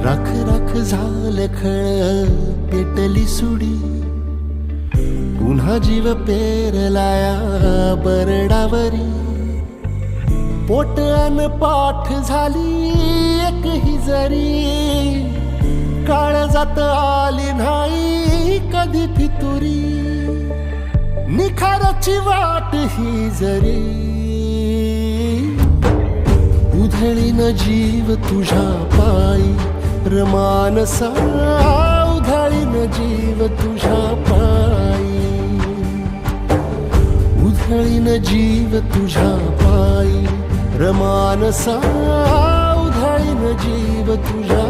राख राख झालं खळ पेटली सुडी, पुन्हा जीव पेरलाया बरडावरी. पोट अन पाठ झाली एक ही जरी, काळजात आली नाही कधी फितुरी. निखाराची वाट ही जरी, उधळीन जीव तुझ्या पायी रमानसा. उधळीन जीव तुझ्या पायी, उधळीन जीव तुझ्या पायी रमानसा. उधळीन जीव तुझ्या